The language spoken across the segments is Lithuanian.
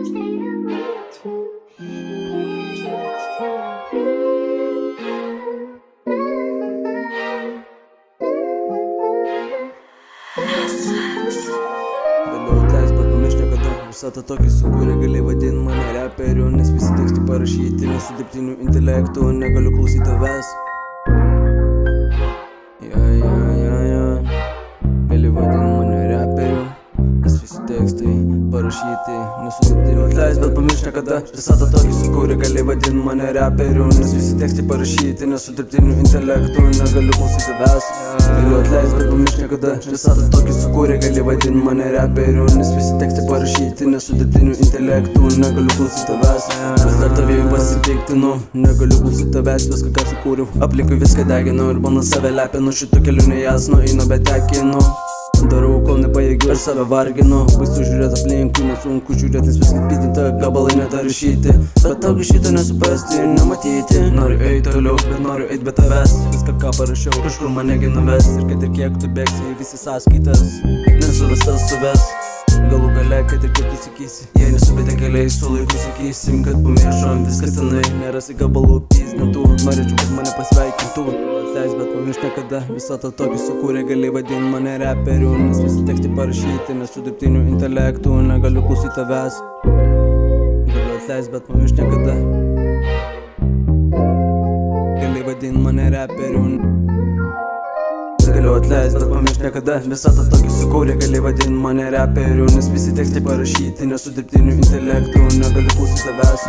Vėliau atleis, bet pamirš niekada. Visą tą tokį sukūrė, gali vadint mane reperiu, nes visi tekstai parašyti nesu dirbtiniu intelektu, negaliu klausyti tavęs. Gali vadint mane reperiu, nes visi tekstai parašyti nesu dirbtiniu atleis, bet pamirš niekada. Visą tą tokį sukūrė, gali vadint mane reperiu, nes visi tekstai parašyti nesu dirbtiniu intelektu, negaliu klausyti tavęs. Galiu atleis, bet pamirš niekada. Visą tą tokį sukūrė, gali vadint mane reperiu, nes visi tekstai parašyti nesu dirbtiniu intelektu, negaliu klausyti tavęs. Vis dar tavėjai pasitiktinu, negaliu klausyti tavęs, viską ką sukūriau. Aplinkui viską deginu ir bando save lepinu, šitų kelių nejasnu, einu bet tekinu. Darau, kol nepajėgiu ir save varginu. Baisu žiūrėt aplinkui, nesunku žiūrėt, nes viskas pidinta, gabalai nedarašyti. Bet tau šitą nesupasti ir nematyti. Noriu eit toliau, bet noriu eit be tavęs. Viską ką parašiau, kažkur manegi nuves. Ir kad ir kiek tu bėgsi, visi sąskaitas nesu visas suves. Galų gale, kad ir kaip tu sakysi, jei nesubėtė keliai, su laiku sakysim, kad pamiršom viskas senai. Nerasi gabalų piznintų, norėčiau, kad mane pasveikintų. Atleis, bet pamirš niekada. Visą tą tokį sukūrė, gali vadint mane reperiu, nes visi tekstai parašyti nesu dirbtiniu intelektu, negaliu klausyti tavęs. Galiu atleis, bet pamirš niekada. Gali vadint mane reperiu. Galiu atleis, bet pamirš niekada. Visą tą tokį sukūrė, gali vadint mane reperiu, nes visi tekstai parašyti nesu dirbtiniu intelektu, negaliu klausyti tavęs.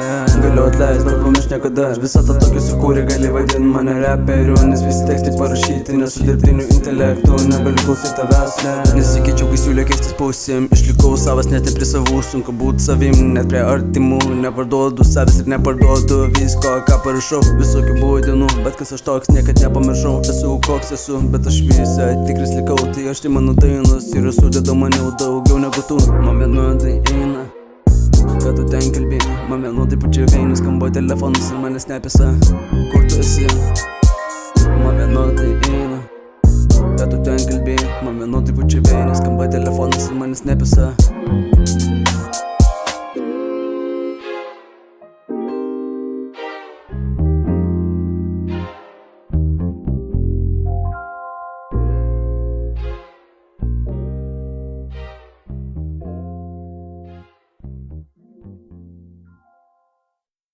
Galiu atleis, bet pamirš niekada. Visą tą tokį sukūrė, gali vadint mane reperiu, nes visi tekstai parašyti nesu dirbtiniu intelektu, negaliu klausyti tavęs. Nesikeičiau, kai siūlė keistis pausim, išlikau savas net ir prie savų, sunku būt savim, net prie artimų. Neparduodu savęs ir neparduodu visko, ką parašau. Visokių buvo dienų, bet kas aš toks, niekad nepamiršau. Esu koks esu, bet aš visą tikras likau, tai aš tai mano dainos ir sudeda maniau daugiau negu tu. Man vienodai eina, kad tu ten kalbėjai. Man vienodai pučia veini, skamba telefonas ir manęs nepisa. Kur tu esi? Man vienodai eina, kad tu ten kalbėjai. Man vienodai pučia veini, skamba telefonas ir manęs nepisa.